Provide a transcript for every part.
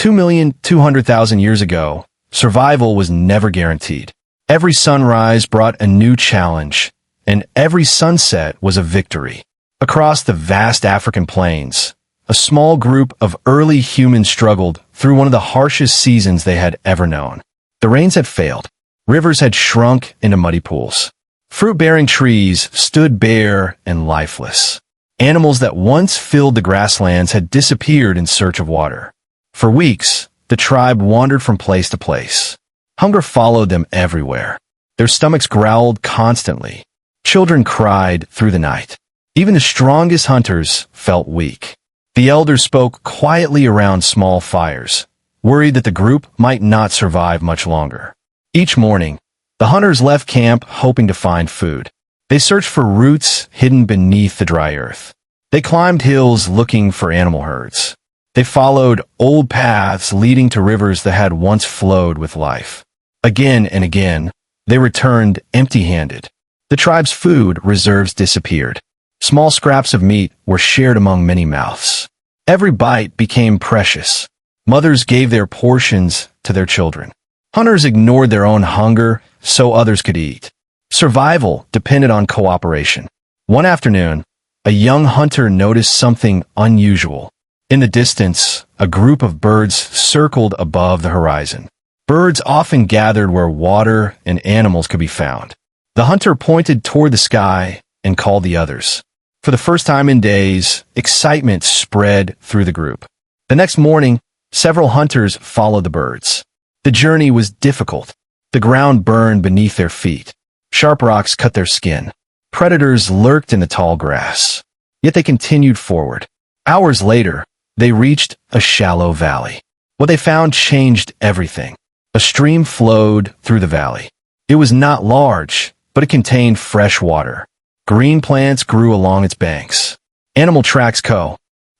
2,200,000 years ago, survival was never guaranteed. Every sunrise brought a new challenge, and every sunset was a victory. Across the vast African plains, a small group of early humans struggled through one of the harshest seasons they had ever known. The rains had failed. Rivers had shrunk into muddy pools. Fruit-bearing trees stood bare and lifeless. Animals that once filled the grasslands had disappeared in search of water. For weeks, the tribe wandered from place to place. Hunger followed them everywhere. Their stomachs growled constantly. Children cried through the night. Even the strongest hunters felt weak. The elders spoke quietly around small fires, worried that the group might not survive much longer. Each morning, the hunters left camp hoping to find food. They searched for roots hidden beneath the dry earth. They climbed hills looking for animal herds. They followed old paths leading to rivers that had once flowed with life. Again and again, they returned empty-handed. The tribe's food reserves disappeared. Small scraps of meat were shared among many mouths. Every bite became precious. Mothers gave their portions to their children. Hunters ignored their own hunger so others could eat. Survival depended on cooperation. One afternoon, a young hunter noticed something unusual. In the distance, a group of birds circled above the horizon. Birds often gathered where water and animals could be found. The hunter pointed toward the sky and called the others. For the first time in days, excitement spread through the group. The next morning, several hunters followed the birds. The journey was difficult. The ground burned beneath their feet. Sharp rocks cut their skin. Predators lurked in the tall grass. Yet they continued forward. Hours later, they reached a shallow valley. What they found changed everything. A stream flowed through the valley. It was not large, but it contained fresh water. Green plants grew along its banks. Animal tracks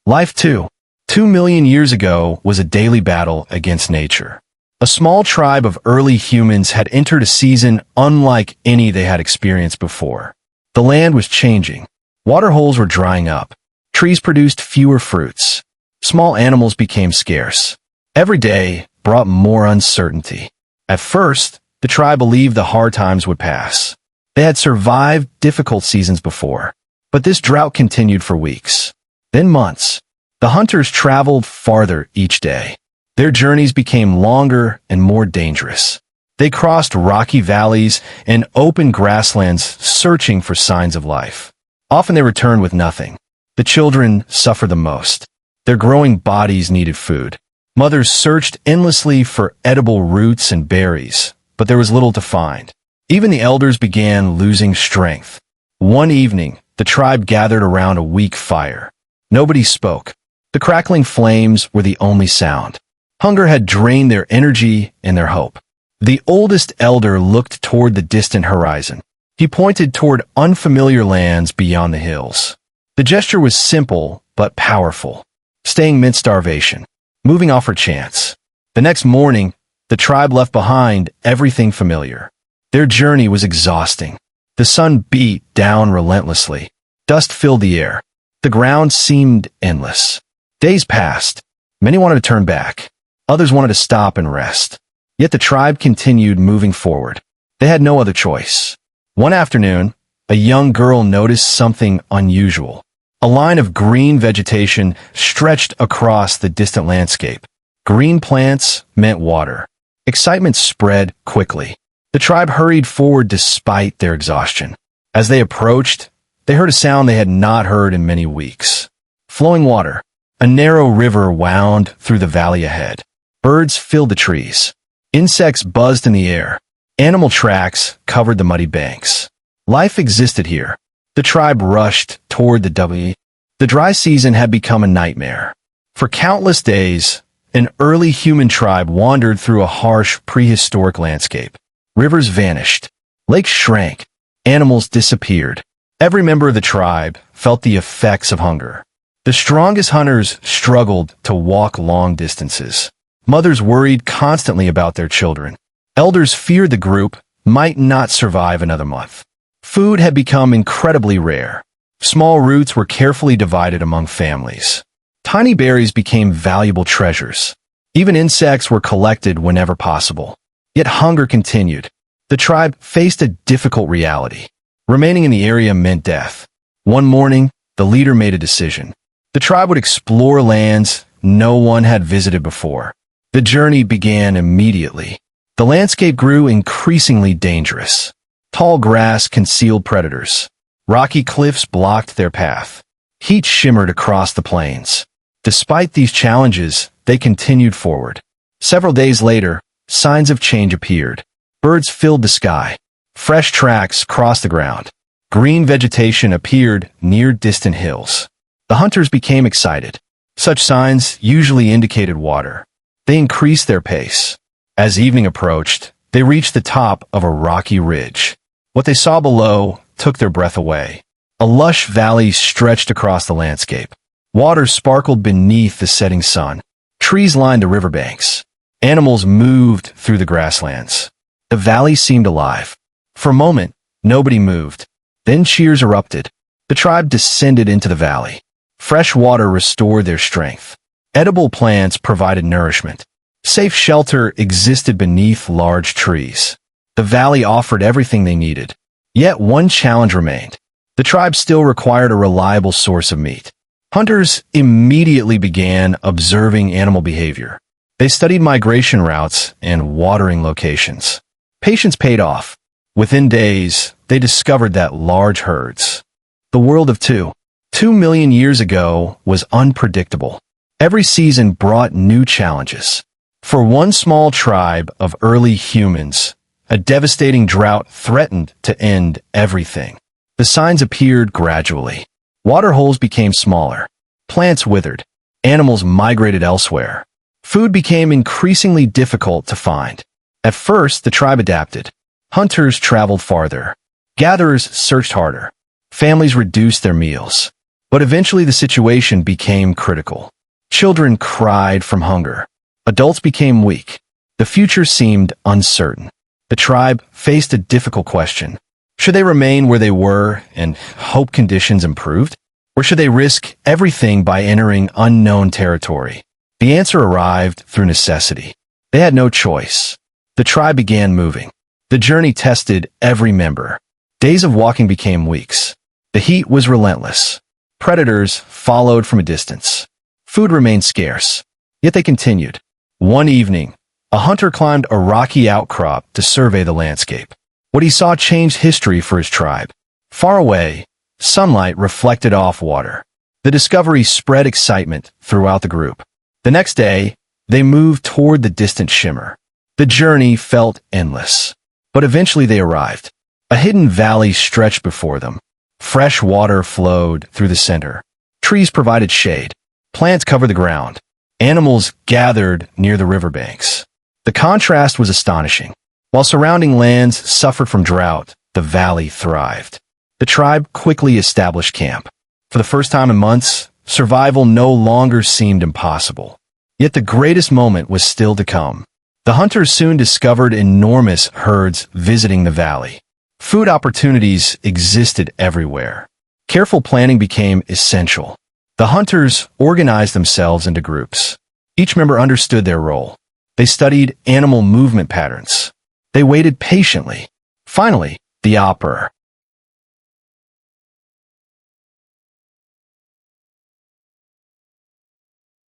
life too. 2 million years ago was a daily battle against nature. A small tribe of early humans had entered a season unlike any they had experienced before. The land was changing. Water holes were drying up. Trees produced fewer fruits. Small animals became scarce. Every day brought more uncertainty. At first, the tribe believed the hard times would pass. They had survived difficult seasons before, but this drought continued for weeks, then months. The hunters traveled farther each day. Their journeys became longer and more dangerous. They crossed rocky valleys and open grasslands searching for signs of life. Often they returned with nothing. The children suffered the most. Their growing bodies needed food. Mothers searched endlessly for edible roots and berries, but there was little to find. Even the elders began losing strength. One evening, the tribe gathered around a weak fire. Nobody spoke. The crackling flames were the only sound. Hunger had drained their energy and their hope. The oldest elder looked toward the distant horizon. He pointed toward unfamiliar lands beyond the hills. The gesture was simple but powerful. Staying meant starvation. Moving offered chance. The next morning, the tribe left behind everything familiar. Their journey was exhausting. The sun beat down relentlessly. Dust filled the air. The ground seemed endless. Days passed. Many wanted to turn back. Others wanted to stop and rest. Yet the tribe continued moving forward. They had no other choice. One afternoon, a young girl noticed something unusual. A line of green vegetation stretched across the distant landscape. Green plants meant water. Excitement spread quickly. The tribe hurried forward despite their exhaustion. As they approached, they heard a sound they had not heard in many weeks. Flowing water. A narrow river wound through the valley ahead. Birds filled the trees. Insects buzzed in the air. Animal tracks covered the muddy banks. Life existed here. The tribe rushed toward the W. The dry season had become a nightmare. For countless days, an early human tribe wandered through a harsh prehistoric landscape. Rivers vanished. Lakes shrank. Animals disappeared. Every member of the tribe felt the effects of hunger. The strongest hunters struggled to walk long distances. Mothers worried constantly about their children. Elders feared the group might not survive another month. Food had become incredibly rare. Small roots were carefully divided among families. Tiny berries became valuable treasures. Even insects were collected whenever possible. Yet hunger continued. The tribe faced a difficult reality. Remaining in the area meant death. One morning, the leader made a decision. The tribe would explore lands no one had visited before. The journey began immediately. The landscape grew increasingly dangerous. Tall grass concealed predators. Rocky cliffs blocked their path. Heat shimmered across the plains. Despite these challenges, they continued forward. Several days later, signs of change appeared. Birds filled the sky. Fresh tracks crossed the ground. Green vegetation appeared near distant hills. The hunters became excited. Such signs usually indicated water. They increased their pace. As evening approached, they reached the top of a rocky ridge. What they saw below took their breath away. A lush valley stretched across the landscape. Water sparkled beneath the setting sun. Trees lined the riverbanks. Animals moved through the grasslands. The valley seemed alive. For a moment, nobody moved. Then cheers erupted. The tribe descended into the valley. Fresh water restored their strength. Edible plants provided nourishment. Safe shelter existed beneath large trees. The valley offered everything they needed. Yet one challenge remained. The tribe still required a reliable source of meat. Hunters immediately began observing animal behavior. They studied migration routes and watering locations. Patience paid off. Within days, they discovered that large herds. The world of 2 million years ago was unpredictable. Every season brought new challenges. For one small tribe of early humans, a devastating drought threatened to end everything. The signs appeared gradually. Water holes became smaller. Plants withered. Animals migrated elsewhere. Food became increasingly difficult to find. At first, the tribe adapted. Hunters traveled farther. Gatherers searched harder. Families reduced their meals. But eventually the situation became critical. Children cried from hunger. Adults became weak. The future seemed uncertain. The tribe faced a difficult question. Should they remain where they were and hope conditions improved? Or should they risk everything by entering unknown territory? The answer arrived through necessity. They had no choice. The tribe began moving. The journey tested every member. Days of walking became weeks. The heat was relentless. Predators followed from a distance. Food remained scarce. Yet they continued. One evening, a hunter climbed a rocky outcrop to survey the landscape. What he saw changed history for his tribe. Far away, sunlight reflected off water. The discovery spread excitement throughout the group. The next day, they moved toward the distant shimmer. The journey felt endless. But eventually they arrived. A hidden valley stretched before them. Fresh water flowed through the center. Trees provided shade. Plants covered the ground. Animals gathered near the riverbanks. The contrast was astonishing. While surrounding lands suffered from drought, the valley thrived. The tribe quickly established camp. For the first time in months, survival no longer seemed impossible. Yet the greatest moment was still to come. The hunters soon discovered enormous herds visiting the valley. Food opportunities existed everywhere. Careful planning became essential. The hunters organized themselves into groups. Each member understood their role. They studied animal movement patterns. They waited patiently. Finally, the opera.